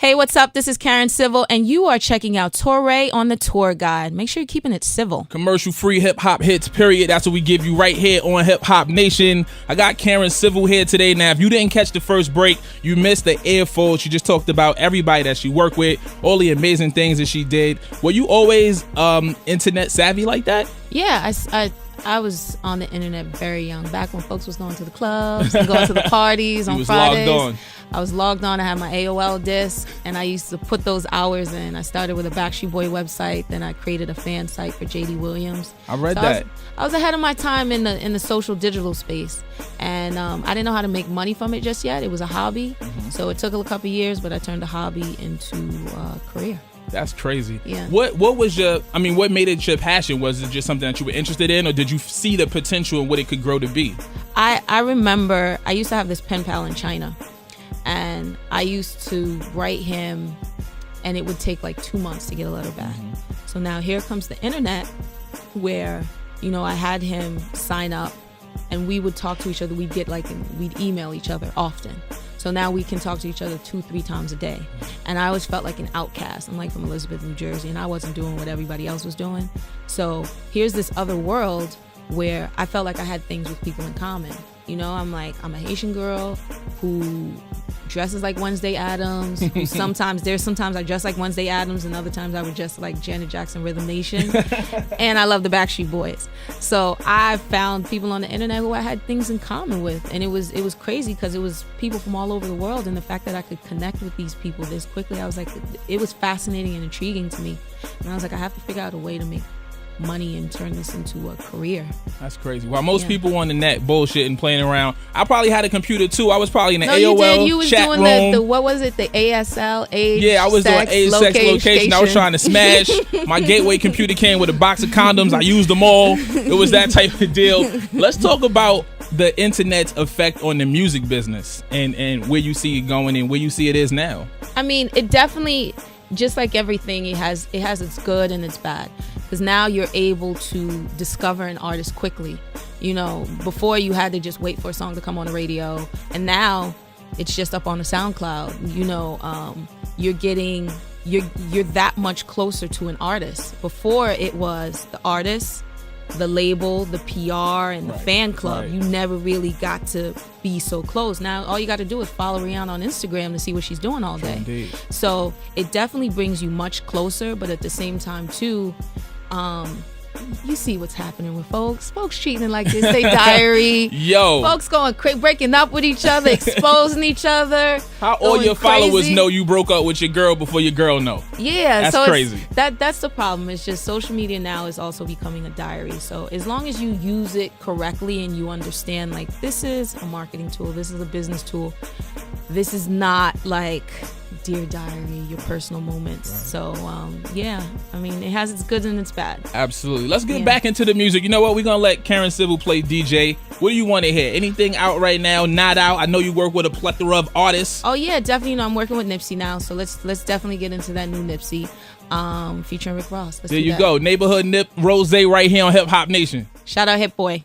Hey, what's up? This is Karen Civil, and you are checking out Torae on the Tour Guide. Make sure you're keeping it civil. Commercial-free hip-hop hits, period. That's what we give you right here on Hip Hop Nation. I got Karen Civil here today. Now, if you didn't catch the first break, you missed the earfold. She just talked about everybody that she worked with, all the amazing things that she did. Were you always internet savvy like that? Yeah, I was on the internet very young, back when folks was going to the clubs and going to the parties on Fridays. Logged on. I was logged on. I had my AOL disc, and I used to put those hours in. I started with a Backstreet Boy website, then I created a fan site for J.D. Williams. I read that. I was ahead of my time in the social digital space, and I didn't know how to make money from it just yet. It was a hobby, so it took a couple of years, but I turned a hobby into a career. That's crazy. Yeah. What made it your passion? Was it just something that you were interested in, or did you see the potential in what it could grow to be? I remember I used to have this pen pal in China, and I used to write him, and it would take like 2 months to get a letter back. So now here comes the internet, where I had him sign up, and we would talk to each other. We'd email each other often. So now we can talk to each other 2-3 times a day. And I always felt like an outcast. I'm like from Elizabeth, New Jersey, and I wasn't doing what everybody else was doing. So here's this other world where I felt like I had things with people in common. I'm a Haitian girl who dresses like Wednesday Addams. Who sometimes I dress like Wednesday Addams, and other times I would dress like Janet Jackson, Rhythm Nation. And I love the Backstreet Boys. So I found people on the internet who I had things in common with, and it was crazy because it was people from all over the world, and the fact that I could connect with these people this quickly, I was like, it was fascinating and intriguing to me. And I was like, I have to figure out a way to make money and turn this into a career. That's crazy. While most people on the net bullshitting, playing around, I probably had a computer too. I was probably in the AOL you did. You was chat doing room. the what was it? The ASL age. Yeah, I was doing age, sex, location. Station. I was trying to smash. My gateway computer came with a box of condoms. I used them all. It was that type of deal. Let's talk about the internet's effect on the music business and where you see it going and where you see it is now. I mean, it definitely, just like everything, it has its good and its bad. Because now you're able to discover an artist quickly. Before you had to just wait for a song to come on the radio, and now it's just up on the SoundCloud. You're that much closer to an artist. Before it was the artist, the label, the PR, and the fan club. You never really got to be so close. Now all you got to do is follow Rihanna on Instagram to see what she's doing all day. Indeed. So it definitely brings you much closer, but at the same time too, you see what's happening with folks treating it like this they diary. Yo, folks going breaking up with each other, exposing each other. How all your followers know you broke up with your girl before your girl know? Yeah, that's so crazy. That's the problem. It's just social media now is also becoming a diary. So as long as you use it correctly and you understand, like, this is a marketing tool, this is a business tool, this is not like Dear Diary, your personal moments. So it has its good and its bad. Absolutely. Let's get back into the music. You know what? We're gonna let Karen Civil play DJ. What do you want to hear? Anything out right now? Not out? I know you work with a plethora of artists. Oh yeah, definitely. I'm working with Nipsey now, so let's definitely get into that new Nipsey, featuring Rick Ross. There you go. Neighborhood Nip Rose right here on Hip Hop Nation. Shout out Hip Boy.